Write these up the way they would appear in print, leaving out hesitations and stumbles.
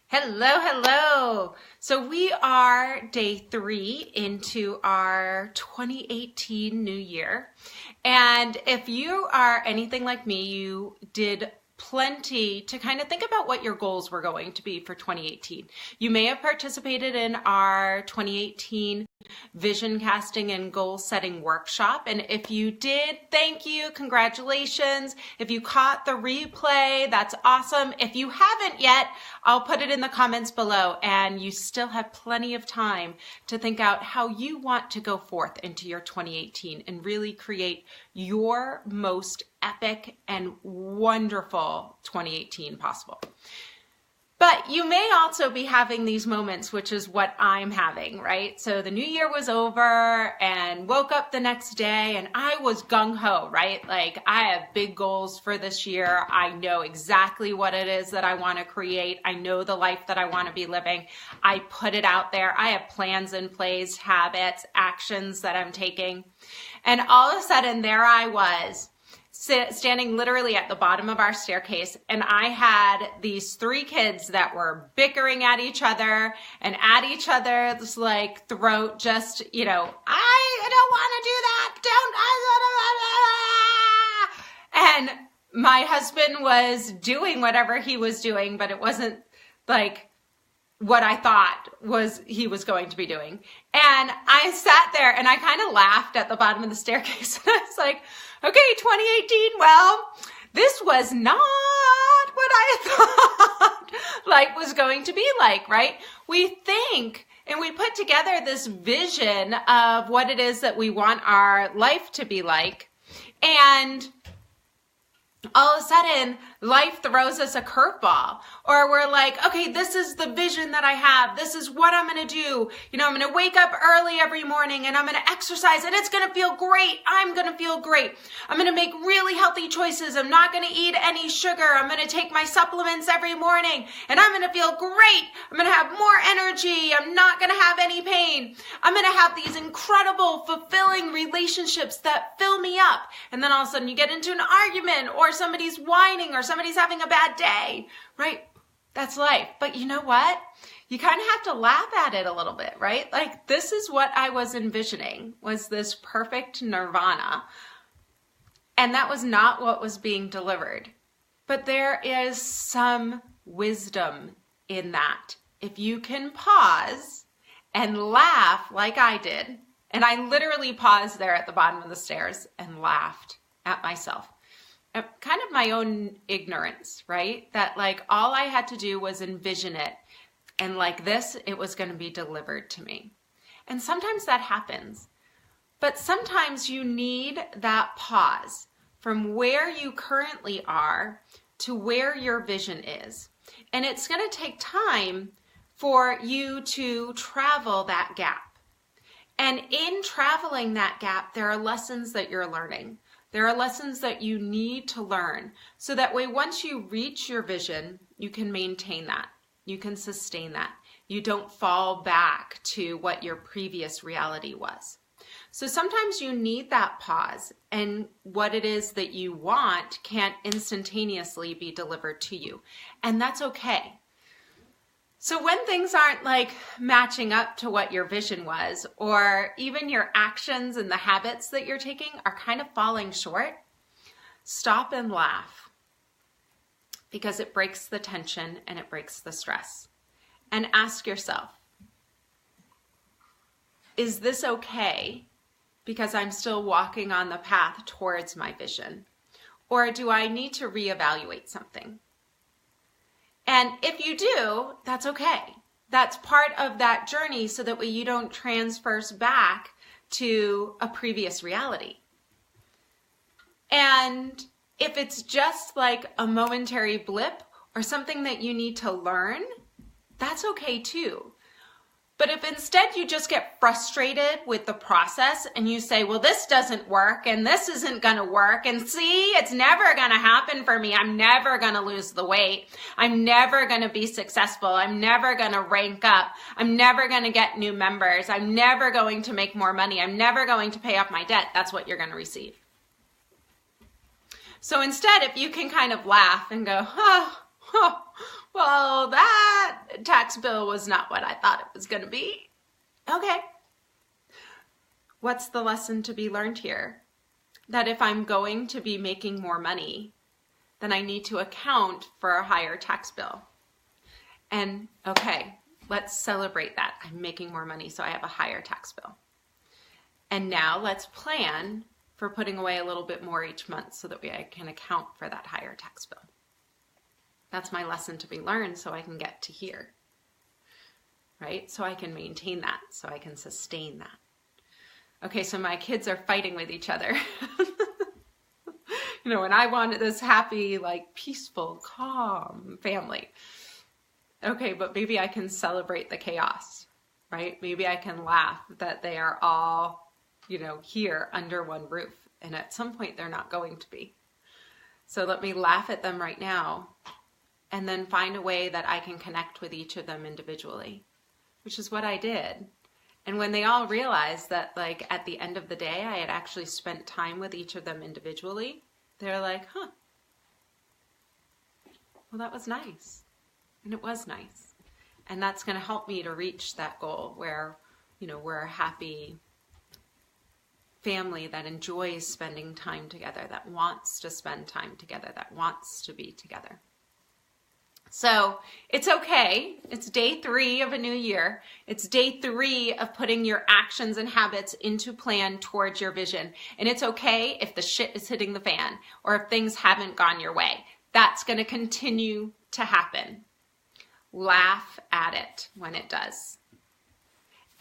Hello, hello. So we are day 3 into our 2018 new year. And if you are anything like me, you did plenty to kind of think about what your goals were going to be for 2018. You may have participated in our 2018 vision casting and goal setting workshop. And if you did, thank you, congratulations. If you caught the replay, that's awesome. If you haven't yet, I'll put it in the comments below, and you still have plenty of time to think out how you want to go forth into your 2018 and really create your most epic and wonderful 2018 possible. But you may also be having these moments, which is what I'm having, right? So the new year was over and woke up the next day and I was gung-ho, right? Like, I have big goals for this year. I know exactly what it is that I want to create. I know the life that I want to be living. I put it out there. I have plans in place, habits, actions that I'm taking. And all of a sudden there I was, standing literally at the bottom of our staircase, and I had these 3 kids that were bickering at each other and at each other's like throat, just, I don't want to do that. And my husband was doing whatever he was doing, but it wasn't like what I thought he was going to be doing. And I sat there and I kind of laughed at the bottom of the staircase. And I was like, okay, 2018, well, this was not what I thought life was going to be like, right? We think and we put together this vision of what it is that we want our life to be like. And all of a sudden, life throws us a curveball, or we're like, okay, this is the vision that I have. This is what I'm going to do. I'm going to wake up early every morning and I'm going to exercise and it's going to feel great. I'm going to feel great. I'm going to make really healthy choices. I'm not going to eat any sugar. I'm going to take my supplements every morning and I'm going to feel great. I'm going to have more energy. I'm not going to have any pain. I'm going to have these incredible, fulfilling relationships that fill me up. And then all of a sudden you get into an argument, or somebody's whining, or somebody's having a bad day, right? That's life. But you know what? You kind of have to laugh at it a little bit, right? Like, this is what I was envisioning, was this perfect nirvana. And that was not what was being delivered. But there is some wisdom in that. If you can pause and laugh like I did, and I literally paused there at the bottom of the stairs and laughed at myself. Kind of my own ignorance, right? That like all I had to do was envision it, and like this, it was going to be delivered to me. And sometimes that happens, but sometimes you need that pause from where you currently are to where your vision is. And it's going to take time for you to travel that gap. And in traveling that gap, there are lessons that you're learning. There are lessons that you need to learn, so that way once you reach your vision, you can maintain that. You can sustain that. You don't fall back to what your previous reality was. So sometimes you need that pause, and what it is that you want can't instantaneously be delivered to you. And that's okay. So when things aren't like matching up to what your vision was, or even your actions and the habits that you're taking are kind of falling short, stop and laugh, because it breaks the tension and it breaks the stress. And ask yourself, is this okay because I'm still walking on the path towards my vision? Or do I need to reevaluate something? And if you do, that's okay. That's part of that journey, so that way you don't transverse back to a previous reality. And if it's just like a momentary blip or something that you need to learn, that's okay too. But if instead you just get frustrated with the process and you say, well, this doesn't work and this isn't going to work, and see, it's never going to happen for me. I'm never going to lose the weight. I'm never going to be successful. I'm never going to rank up. I'm never going to get new members. I'm never going to make more money. I'm never going to pay off my debt. That's what you're going to receive. So instead, if you can kind of laugh and go, well, that tax bill was not what I thought it was going to be. Okay. What's the lesson to be learned here? That if I'm going to be making more money, then I need to account for a higher tax bill. And okay, let's celebrate that. I'm making more money, so I have a higher tax bill. And now let's plan for putting away a little bit more each month so that I can account for that higher tax bill. That's my lesson to be learned so I can get to here, right? So I can maintain that, so I can sustain that. Okay, so my kids are fighting with each other. You know, and I wanted this happy, like peaceful, calm family. Okay, but maybe I can celebrate the chaos, right? Maybe I can laugh that they are all, you know, here under one roof. And at some point they're not going to be. So let me laugh at them right now and then find a way that I can connect with each of them individually, which is what I did. And when they all realized that, like, at the end of the day, I had actually spent time with each of them individually, they're like, huh, well, that was nice. And it was nice. And that's going to help me to reach that goal where, you know, we're a happy family that enjoys spending time together, that wants to spend time together, that wants to be together. So it's okay. It's day 3 of a new year. It's day 3 of putting your actions and habits into plan towards your vision. And it's okay if the shit is hitting the fan or if things haven't gone your way. That's going to continue to happen. Laugh at it when it does.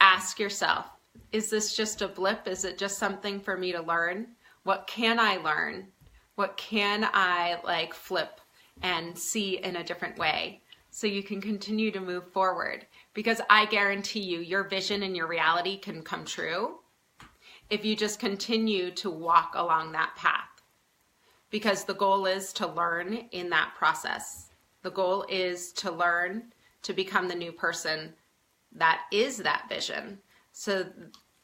Ask yourself, is this just a blip? Is it just something for me to learn? What can I learn? What can I like flip and see in a different way so you can continue to move forward? Because I guarantee you, your vision and your reality can come true if you just continue to walk along that path. Because the goal is to learn in that process. The goal is to learn to become the new person that is that vision. So,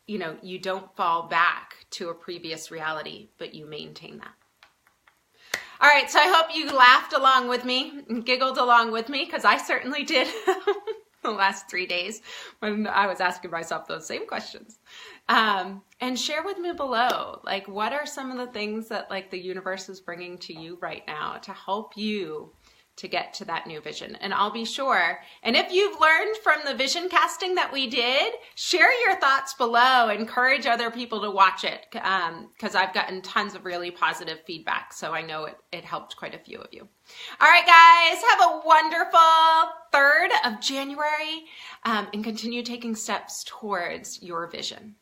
you know, you don't fall back to a previous reality, but you maintain that. All right, so I hope you laughed along with me and giggled along with me, because I certainly did the last 3 days when I was asking myself those same questions. And share with me below, like, what are some of the things that like the universe is bringing to you right now to help you to get to that new vision. And I'll be sure. And if you've learned from the vision casting that we did, share your thoughts below. Encourage other people to watch it, because I've gotten tons of really positive feedback. So I know it helped quite a few of you. All right, guys, have a wonderful 3rd of January and continue taking steps towards your vision.